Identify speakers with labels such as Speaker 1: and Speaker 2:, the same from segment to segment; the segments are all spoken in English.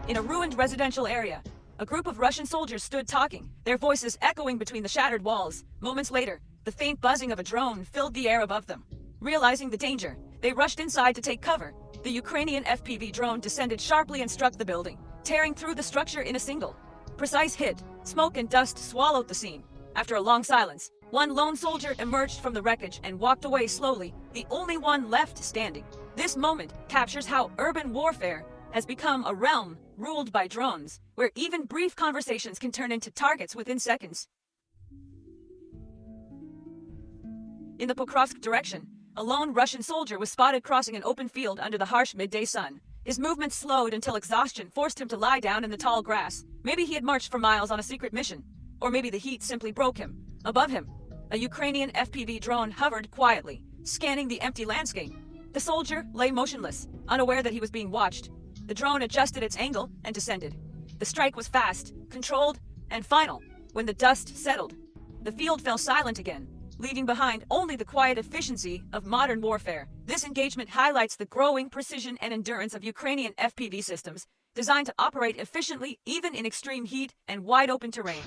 Speaker 1: In a ruined residential area, a group of Russian soldiers stood talking, their voices echoing between the shattered walls. Moments later, the faint buzzing of a drone filled the air above them. Realizing the danger, they rushed inside to take cover. The Ukrainian FPV drone descended sharply and struck the building, tearing through the structure in a single, precise hit. Smoke and dust swallowed the scene. After a long silence, one lone soldier emerged from the wreckage and walked away slowly, the only one left standing. This moment captures how urban warfare has become a realm ruled by drones, where even brief conversations can turn into targets within seconds. In the Pokrovsk direction, a lone Russian soldier was spotted crossing an open field under the harsh midday sun. His movement slowed until exhaustion forced him to lie down in the tall grass. Maybe he had marched for miles on a secret mission, or maybe the heat simply broke him. Above him, a Ukrainian FPV drone hovered quietly, scanning the empty landscape. The soldier lay motionless, unaware that he was being watched. The drone adjusted its angle and descended. The strike was fast, controlled, and final. When the dust settled, the field fell silent again, leaving behind only the quiet efficiency of modern warfare. This engagement highlights the growing precision and endurance of Ukrainian FPV systems, designed to operate efficiently even in extreme heat and wide-open terrain.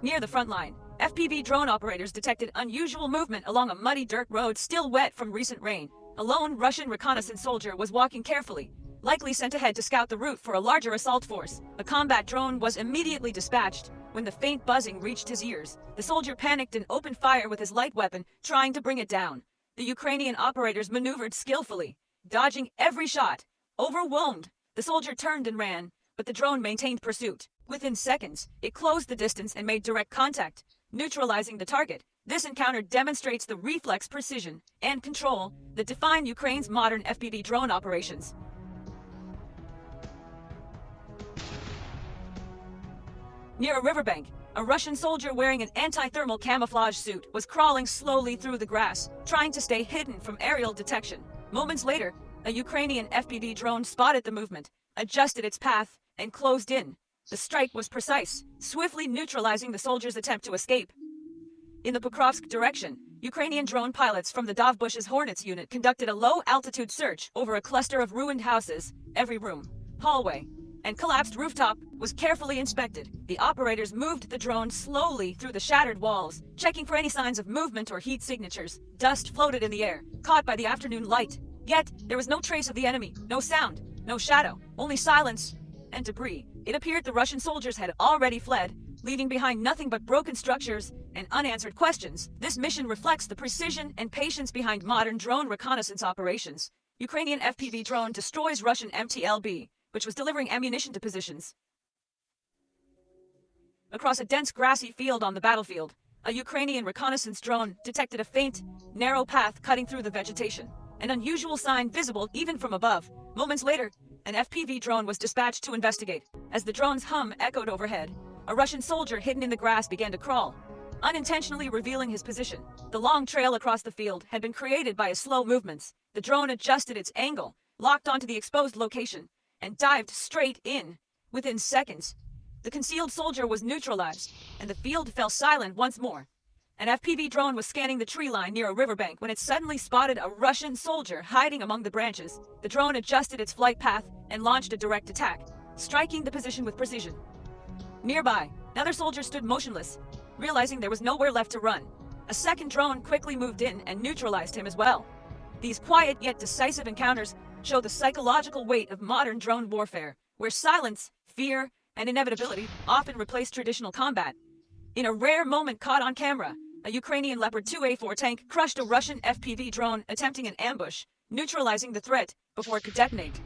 Speaker 1: Near the front line, FPV drone operators detected unusual movement along a muddy dirt road still wet from recent rain. A lone Russian reconnaissance soldier was walking carefully, likely sent ahead to scout the route for a larger assault force. A combat drone was immediately dispatched. When the faint buzzing reached his ears, the soldier panicked and opened fire with his light weapon, trying to bring it down. The Ukrainian operators maneuvered skillfully, dodging every shot. Overwhelmed, the soldier turned and ran, but the drone maintained pursuit. Within seconds, it closed the distance and made direct contact, neutralizing the target. This encounter demonstrates the reflex precision and control that define Ukraine's modern FPV drone operations. Near a riverbank, a Russian soldier wearing an anti-thermal camouflage suit was crawling slowly through the grass, trying to stay hidden from aerial detection. Moments later, a Ukrainian FPV drone spotted the movement, adjusted its path, and closed in. The strike was precise, swiftly neutralizing the soldier's attempt to escape. In the Pokrovsk direction, Ukrainian drone pilots from the Dovbush's Hornets unit conducted a low-altitude search over a cluster of ruined houses. Every room, hallway, and collapsed rooftop was carefully inspected. The operators moved the drone slowly through the shattered walls, checking for any signs of movement or heat signatures. Dust floated in the air, caught by the afternoon light. Yet, there was no trace of the enemy, no sound, no shadow, only silence and debris. It appeared the Russian soldiers had already fled, leaving behind nothing but broken structures and unanswered questions. This mission reflects the precision and patience behind modern drone reconnaissance operations. Ukrainian FPV drone destroys Russian MTLB, which was delivering ammunition to positions. Across a dense grassy field on the battlefield, a Ukrainian reconnaissance drone detected a faint, narrow path cutting through the vegetation, an unusual sign visible even from above. Moments later, an FPV drone was dispatched to investigate. As the drone's hum echoed overhead, a Russian soldier hidden in the grass began to crawl, unintentionally revealing his position. The long trail across the field had been created by his slow movements. The drone adjusted its angle, locked onto the exposed location, and dived straight in. Within seconds, the concealed soldier was neutralized, and the field fell silent once more. An FPV drone was scanning the tree line near a riverbank when it suddenly spotted a Russian soldier hiding among the branches. The drone adjusted its flight path and launched a direct attack, striking the position with precision. Nearby, another soldier stood motionless, realizing there was nowhere left to run. A second drone quickly moved in and neutralized him as well. These quiet yet decisive encounters show the psychological weight of modern drone warfare, where silence, fear, and inevitability often replace traditional combat. In a rare moment caught on camera, a Ukrainian Leopard 2A4 tank crushed a Russian FPV drone attempting an ambush, neutralizing the threat before it could detonate.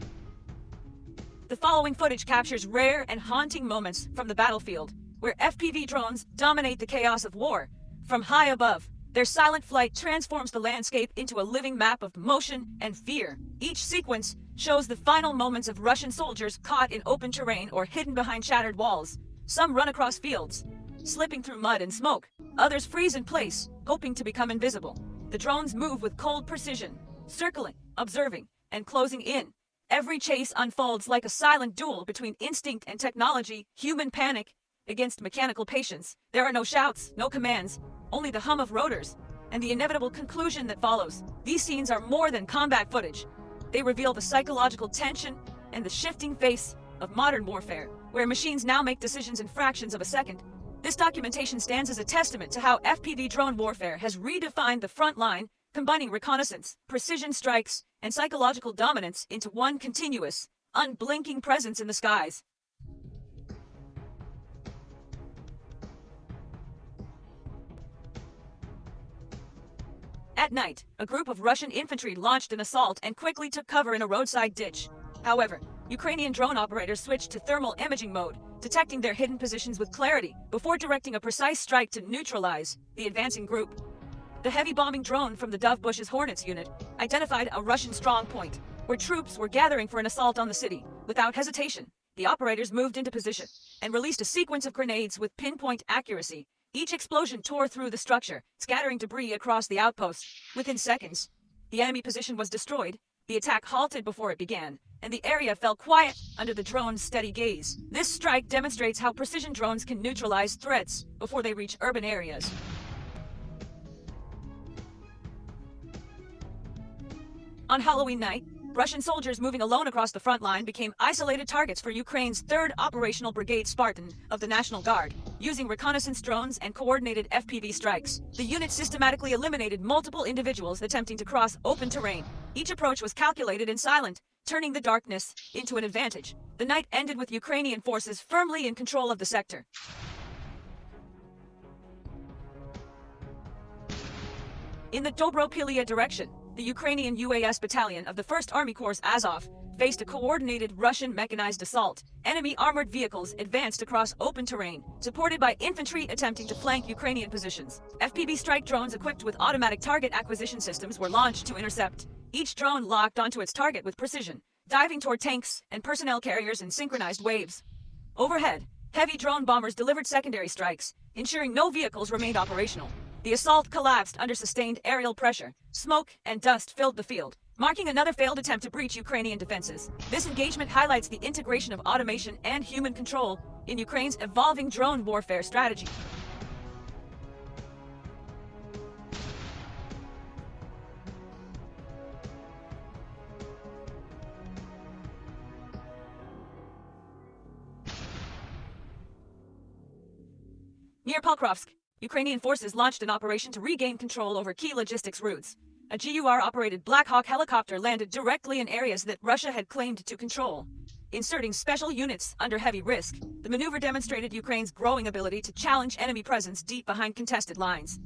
Speaker 1: The following footage captures rare and haunting moments from the battlefield, where FPV drones dominate the chaos of war. From high above, their silent flight transforms the landscape into a living map of motion and fear. Each sequence shows the final moments of Russian soldiers caught in open terrain or hidden behind shattered walls. Some run across fields, slipping through mud and smoke. Others freeze in place, hoping to become invisible. The drones move with cold precision, circling, observing, and closing in. Every chase unfolds like a silent duel between instinct and technology, human panic against mechanical patience. There are no shouts, no commands, only the hum of rotors, and the inevitable conclusion that follows. These scenes are more than combat footage. They reveal the psychological tension, and the shifting face of modern warfare, where machines now make decisions in fractions of a second. This documentation stands as a testament to how FPV drone warfare has redefined the front line, combining reconnaissance, precision strikes, and psychological dominance into one continuous, unblinking presence in the skies. At night, a group of Russian infantry launched an assault and quickly took cover in a roadside ditch. However, Ukrainian drone operators switched to thermal imaging mode, detecting their hidden positions with clarity before directing a precise strike to neutralize the advancing group. The heavy bombing drone from the Dove Bush's Hornets unit identified a Russian strong point, where troops were gathering for an assault on the city. Without hesitation, the operators moved into position and released a sequence of grenades with pinpoint accuracy. Each explosion tore through the structure, scattering debris across the outpost. Within seconds, the enemy position was destroyed, the attack halted before it began, and the area fell quiet under the drone's steady gaze. This strike demonstrates how precision drones can neutralize threats before they reach urban areas. On Halloween night, Russian soldiers moving alone across the front line became isolated targets for Ukraine's 3rd Operational Brigade Spartan of the National Guard. Using reconnaissance drones and coordinated FPV strikes, the unit systematically eliminated multiple individuals attempting to cross open terrain. Each approach was calculated and silent, turning the darkness into an advantage. The night ended with Ukrainian forces firmly in control of the sector. In the Dobropilya direction, the Ukrainian UAS battalion of the 1st Army Corps Azov faced a coordinated Russian mechanized assault. Enemy armored vehicles advanced across open terrain, supported by infantry attempting to flank Ukrainian positions. FPV strike drones equipped with automatic target acquisition systems were launched to intercept. Each drone locked onto its target with precision, diving toward tanks and personnel carriers in synchronized waves. Overhead, heavy drone bombers delivered secondary strikes, ensuring no vehicles remained operational. The assault collapsed under sustained aerial pressure. Smoke and dust filled the field, marking another failed attempt to breach Ukrainian defenses. This engagement highlights the integration of automation and human control in Ukraine's evolving drone warfare strategy. Near Pokrovsk, Ukrainian forces launched an operation to regain control over key logistics routes. A GUR-operated Black Hawk helicopter landed directly in areas that Russia had claimed to control, inserting special units under heavy risk. The maneuver demonstrated Ukraine's growing ability to challenge enemy presence deep behind contested lines.